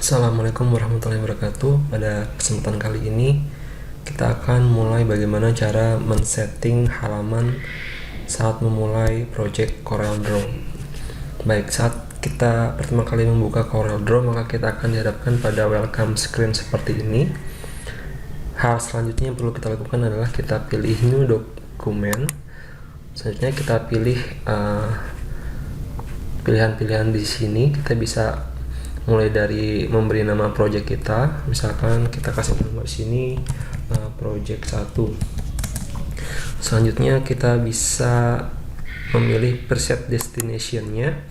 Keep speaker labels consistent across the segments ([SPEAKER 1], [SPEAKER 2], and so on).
[SPEAKER 1] Assalamualaikum warahmatullahi wabarakatuh. Pada kesempatan kali ini kita akan mulai bagaimana cara men-setting halaman saat memulai project CorelDRAW. Baik, saat kita pertama kali membuka CorelDRAW maka kita akan dihadapkan pada welcome screen seperti ini. Hal selanjutnya yang perlu kita lakukan adalah kita pilih new document. Selanjutnya kita pilih pilihan-pilihan di sini. Kita bisa mulai dari memberi nama project kita, misalkan kita kasih nama di sini project 1. Selanjutnya kita bisa memilih preset destination-nya.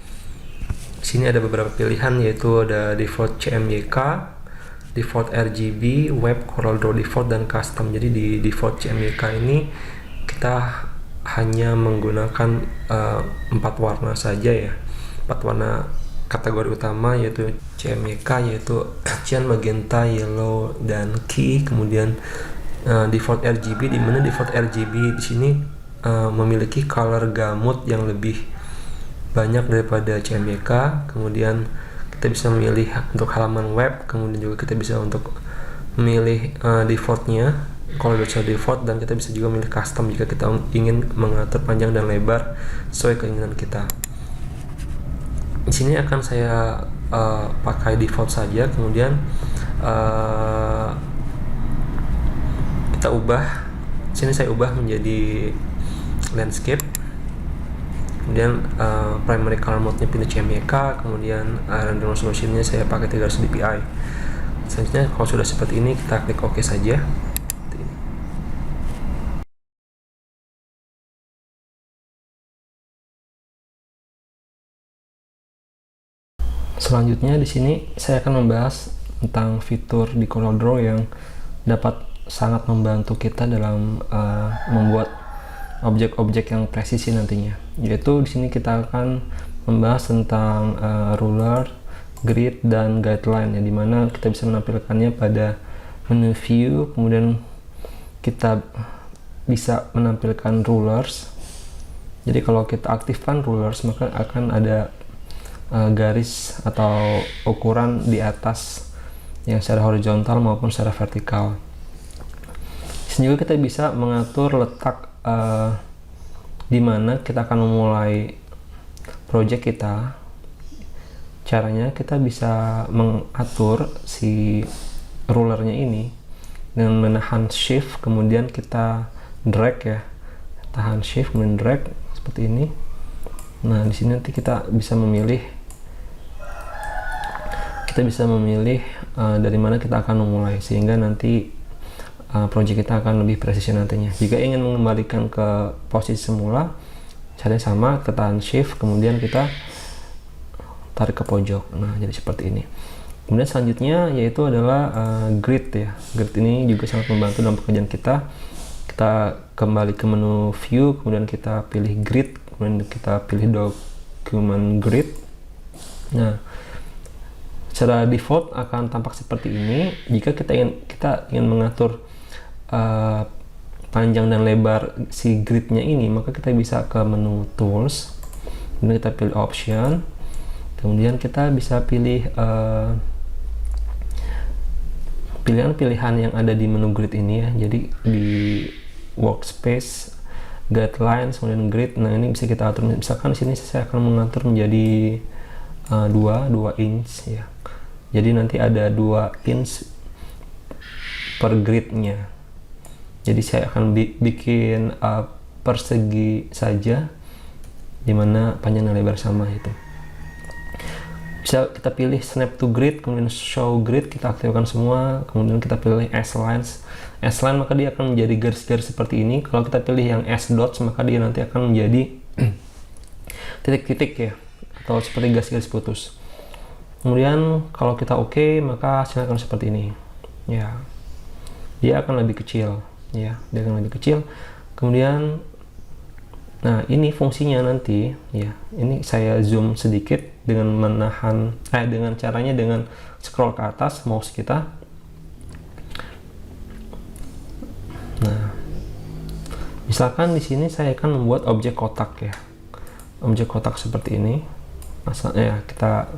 [SPEAKER 1] Di sini ada beberapa pilihan, yaitu ada default CMYK, default RGB, web, CorelDRAW default, dan custom. Jadi di default CMYK ini kita hanya menggunakan 4 warna saja ya, 4 warna kategori utama, yaitu CMYK, yaitu cyan, magenta, yellow, dan key. Kemudian default RGB, di mana default RGB di sini memiliki color gamut yang lebih banyak daripada CMYK. Kemudian kita bisa memilih untuk halaman web, kemudian juga kita bisa untuk memilih defaultnya, kalau bisa default, dan kita bisa juga memilih custom jika kita ingin mengatur panjang dan lebar sesuai keinginan kita. Di sini akan saya pakai default saja. Kemudian kita ubah. Di sini saya ubah menjadi landscape. Kemudian primary color mode-nya pilih CMYK. Kemudian render resolution-nya saya pakai 300 dpi. Selanjutnya kalau sudah seperti ini kita klik OK saja. Selanjutnya di sini saya akan membahas tentang fitur di CorelDRAW yang dapat sangat membantu kita dalam membuat objek-objek yang presisi nantinya. Yaitu di sini kita akan membahas tentang ruler, grid, dan guideline, ya, dimana kita bisa menampilkannya pada menu view. Kemudian kita bisa menampilkan rulers. Jadi kalau kita aktifkan rulers maka akan ada garis atau ukuran di atas yang secara horizontal maupun secara vertikal. Di sini juga kita bisa mengatur letak di mana kita akan memulai project kita. Caranya kita bisa mengatur si rulernya ini dengan menahan shift, kemudian kita drag ya, tahan shift kemudian drag seperti ini. Nah, di sini nanti kita bisa memilih dari mana kita akan memulai, sehingga nanti project kita akan lebih presisi nantinya. Jika ingin mengembalikan ke posisi semula, caranya sama, kita tahan shift kemudian kita tarik ke pojok. Nah, jadi seperti ini. Kemudian selanjutnya yaitu adalah grid ya. Grid ini juga sangat membantu dalam pekerjaan kita. Kita kembali ke menu view, kemudian kita pilih grid, kemudian kita pilih document grid. Nah, secara default akan tampak seperti ini. Jika kita ingin mengatur panjang dan lebar si gridnya ini, maka kita bisa ke menu tools, kemudian kita pilih option, kemudian kita bisa pilih pilihan-pilihan yang ada di menu grid ini ya. Jadi di workspace, guidelines, kemudian grid. Nah, ini bisa kita atur. Misalkan di sini saya akan mengatur menjadi 2 inch ya. Jadi nanti ada 2 inch per gridnya. Jadi saya akan bikin persegi saja, dimana panjang dan lebar sama itu. Bisa kita pilih snap to grid, kemudian show grid, kita aktifkan semua. Kemudian kita pilih S-lines. S-line maka dia akan menjadi garis-garis seperti ini. Kalau kita pilih yang S-dots maka dia nanti akan menjadi titik-titik ya, atau seperti garis-garis putus. Kemudian kalau kita OK maka hasilnya akan seperti ini ya. Dia akan lebih kecil ya, dia akan lebih kecil. Kemudian nah, ini fungsinya nanti ya. Ini saya zoom sedikit dengan menahan dengan caranya dengan scroll ke atas mouse kita. Nah, misalkan di sini saya akan membuat objek kotak ya. Objek kotak seperti ini. Asalnya ya, kita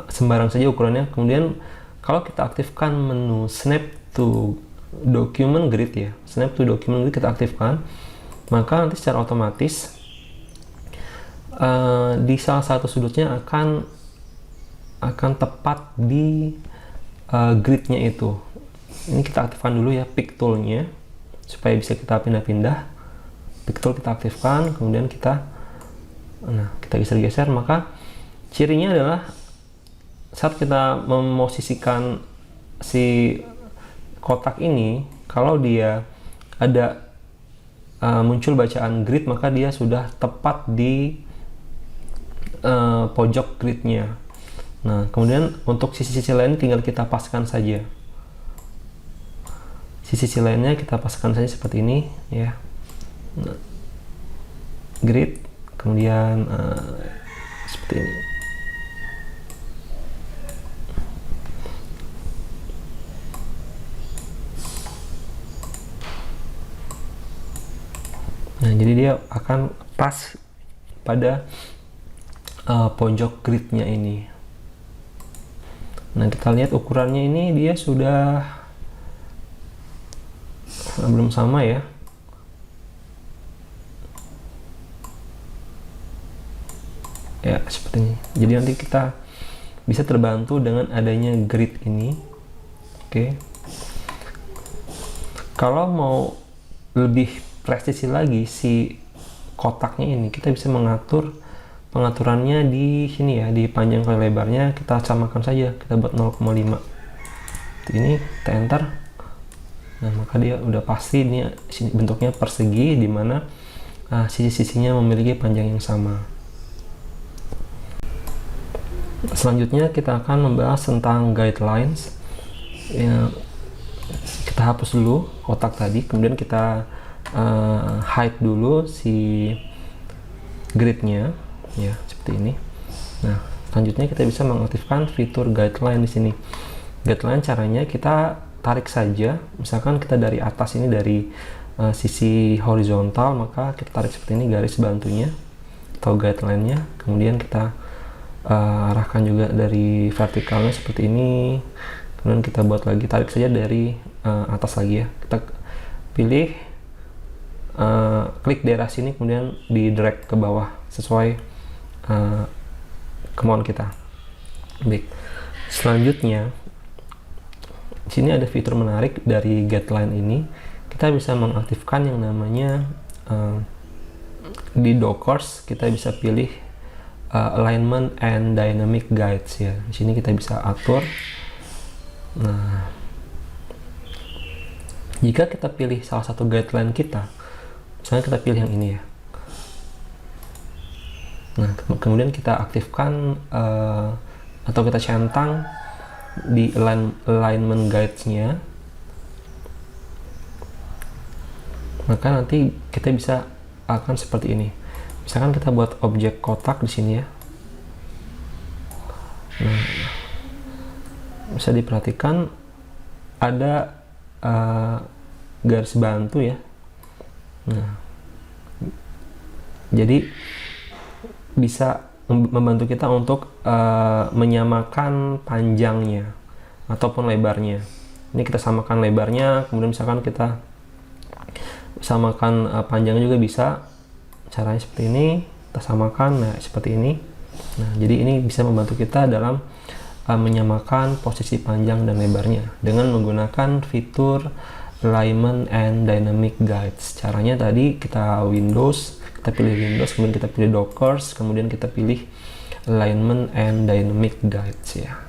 [SPEAKER 1] sembarang saja ukurannya. Kemudian kalau kita aktifkan menu Snap to Document Grid ya, Snap to Document Grid kita aktifkan, maka nanti secara otomatis di salah satu sudutnya akan tepat di gridnya itu. Ini kita aktifkan dulu ya pick toolnya supaya bisa kita pindah-pindah. Pick tool kita aktifkan, kemudian kita geser-geser. Maka cirinya adalah saat kita memosisikan si kotak ini, kalau dia ada muncul bacaan grid, maka dia sudah tepat di pojok gridnya. Nah, kemudian untuk sisi-sisi lain tinggal kita paskan saja. Sisi lainnya kita paskan saja seperti ini ya. Nah, grid, kemudian seperti ini. Nah, jadi dia akan pas pada pojok gridnya ini. Nah, kita lihat ukurannya ini dia sudah belum sama ya. Ya, seperti ini. Jadi nanti kita bisa terbantu dengan adanya grid ini. Oke. Kalau mau lebih presisi lagi si kotaknya ini, kita bisa mengatur pengaturannya di sini ya, di panjang kali lebarnya kita samakan saja, kita buat 0,5. Ini kita enter. Nah, maka dia udah pasti ini bentuknya persegi, di mana sisi-sisinya memiliki panjang yang sama. Selanjutnya kita akan membahas tentang guidelines. Ya, kita hapus dulu kotak tadi, kemudian kita hide dulu si gridnya ya, seperti ini. Nah, selanjutnya kita bisa mengaktifkan fitur guideline di sini. Guideline caranya kita tarik saja, misalkan kita dari atas ini dari sisi horizontal, maka kita tarik seperti ini garis bantunya atau guideline-nya, kemudian kita arahkan juga dari vertikalnya seperti ini, kemudian kita buat lagi, tarik saja dari atas lagi ya, kita pilih klik daerah sini, kemudian di drag ke bawah sesuai kemauan kita. Baik, selanjutnya di sini ada fitur menarik dari guideline ini. Kita bisa mengaktifkan yang namanya di Dockers, kita bisa pilih alignment and dynamic guides ya. Di sini kita bisa atur. Nah, jika kita pilih salah satu guideline kita, misalnya kita pilih yang ini ya. Nah, kemudian kita aktifkan atau kita centang di alignment guides-nya, maka nanti kita bisa akan seperti ini. Misalkan kita buat objek kotak di sini ya. Nah, bisa diperhatikan ada garis bantu ya. Nah, jadi bisa membantu kita untuk menyamakan panjangnya ataupun lebarnya. Ini kita samakan lebarnya, kemudian misalkan kita samakan panjangnya juga bisa. Caranya seperti ini, kita samakan, nah seperti ini. Nah, jadi ini bisa membantu kita dalam menyamakan posisi panjang dan lebarnya dengan menggunakan fitur alignment and dynamic guides. Caranya tadi kita kita pilih Windows, kemudian kita pilih Dockers, kemudian kita pilih alignment and dynamic guides ya.